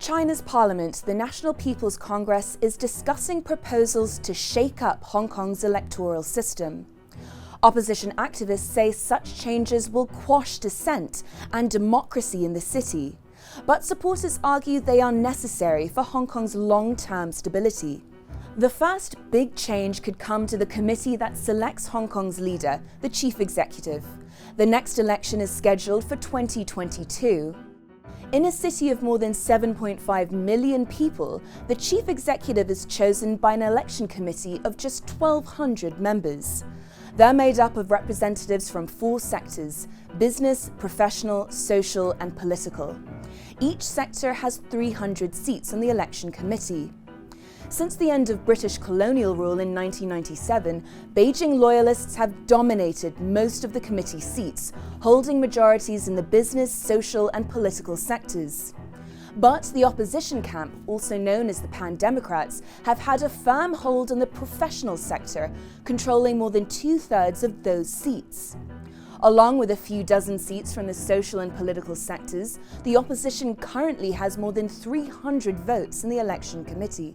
China's parliament, the National People's Congress, is discussing proposals to shake up Hong Kong's electoral system. Opposition activists say such changes will quash dissent and democracy in the city, but supporters argue they are necessary for Hong Kong's long-term stability. The first big change could come to the committee that selects Hong Kong's leader, the chief executive. The next election is scheduled for 2022. In a city of more than 7.5 million people, the chief executive is chosen by an election committee of just 1,200 members. They're made up of representatives from 4 sectors: business, professional, social, and political. Each sector has 300 seats on the election committee. Since the end of British colonial rule in 1997, Beijing loyalists have dominated most of the committee seats, holding majorities in the business, social, and political sectors. But the opposition camp, also known as the Pan-Democrats, have had a firm hold on the professional sector, controlling more than 2/3 of those seats. Along with a few dozen seats from the social and political sectors, the opposition currently has more than 300 votes in the election committee.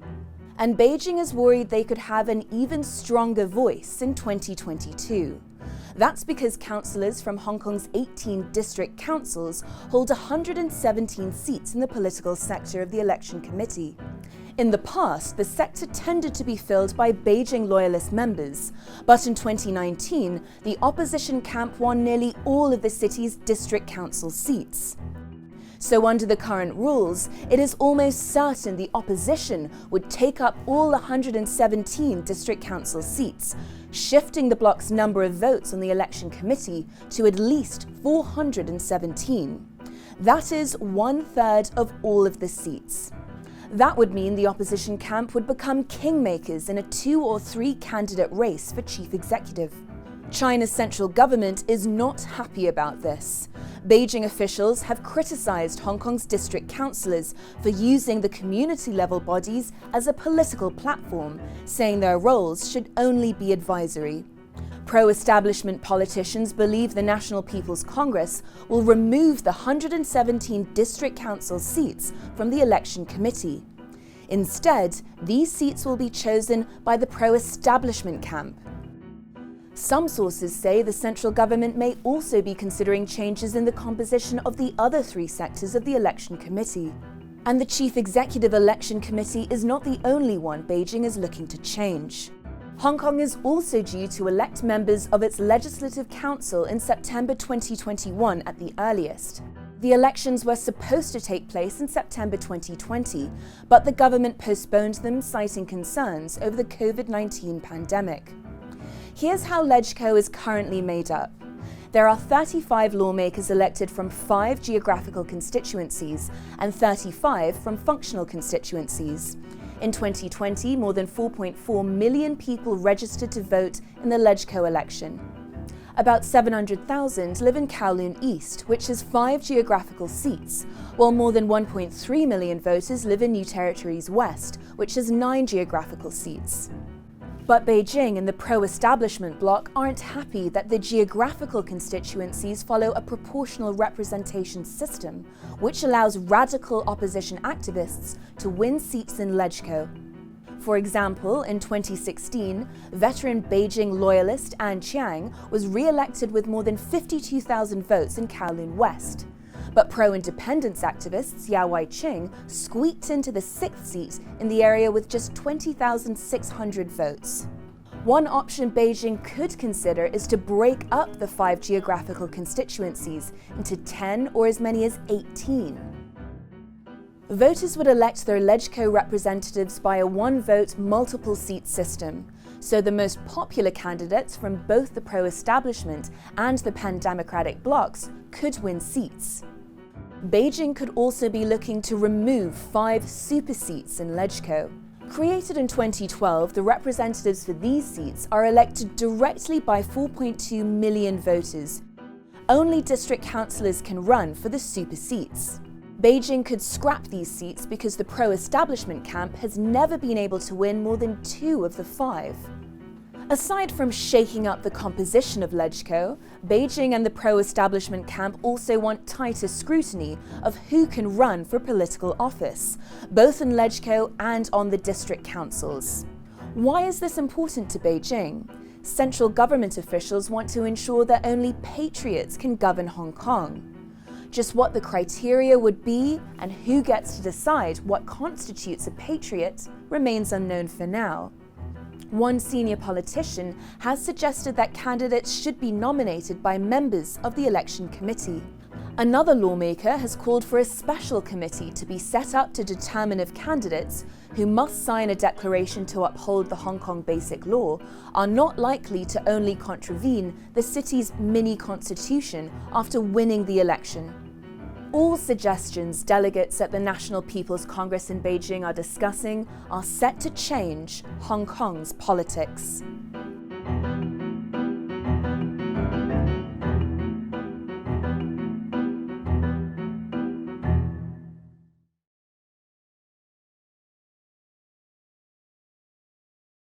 And Beijing is worried they could have an even stronger voice in 2022. That's because councillors from Hong Kong's 18 district councils hold 117 seats in the political sector of the election committee. In the past, the sector tended to be filled by Beijing loyalist members, but in 2019, the opposition camp won nearly all of the city's district council seats. So under the current rules, it is almost certain the opposition would take up all 117 district council seats, shifting the bloc's number of votes on the election committee to at least 417. That is 1/3 of all of the seats. That would mean the opposition camp would become kingmakers in a 2 or 3 candidate race for chief executive. China's central government is not happy about this. Beijing officials have criticized Hong Kong's district councillors for using the community-level bodies as a political platform, saying their roles should only be advisory. Pro-establishment politicians believe the National People's Congress will remove the 117 district council seats from the election committee. Instead, these seats will be chosen by the pro-establishment camp. Some sources say the central government may also be considering changes in the composition of the other 3 sectors of the election committee. And the chief executive election committee is not the only one Beijing is looking to change. Hong Kong is also due to elect members of its Legislative Council in September 2021 at the earliest. The elections were supposed to take place in September 2020, but the government postponed them, citing concerns over the COVID-19 pandemic. Here's how LegCo is currently made up. There are 35 lawmakers elected from 5 geographical constituencies and 35 from functional constituencies. In 2020, more than 4.4 million people registered to vote in the LegCo election. About 700,000 live in Kowloon East, which has 5 geographical seats, while more than 1.3 million voters live in New Territories West, which has 9 geographical seats. But Beijing and the pro-establishment bloc aren't happy that the geographical constituencies follow a proportional representation system, which allows radical opposition activists to win seats in LegCo. For example, in 2016, veteran Beijing loyalist Anne Chiang was re-elected with more than 52,000 votes in Kowloon West. But pro-independence activists Yao Wai-ching squeaked into the 6th seat in the area with just 20,600 votes. One option Beijing could consider is to break up the 5 geographical constituencies into 10 or as many as 18. Voters would elect their LegCo representatives by a 1-vote multiple-seat system, so the most popular candidates from both the pro-establishment and the pan-democratic blocs could win seats. Beijing could also be looking to remove 5 super seats in LegCo. Created in 2012, the representatives for these seats are elected directly by 4.2 million voters. Only district councillors can run for the super seats. Beijing could scrap these seats because the pro-establishment camp has never been able to win more than 2 of the 5. Aside from shaking up the composition of LegCo, Beijing and the pro-establishment camp also want tighter scrutiny of who can run for political office, both in LegCo and on the district councils. Why is this important to Beijing? Central government officials want to ensure that only patriots can govern Hong Kong. Just what the criteria would be and who gets to decide what constitutes a patriot remains unknown for now. One senior politician has suggested that candidates should be nominated by members of the election committee. Another lawmaker has called for a special committee to be set up to determine if candidates, who must sign a declaration to uphold the Hong Kong Basic Law, are not likely to only contravene the city's mini-constitution after winning the election. All suggestions delegates at the National People's Congress in Beijing are discussing are set to change Hong Kong's politics.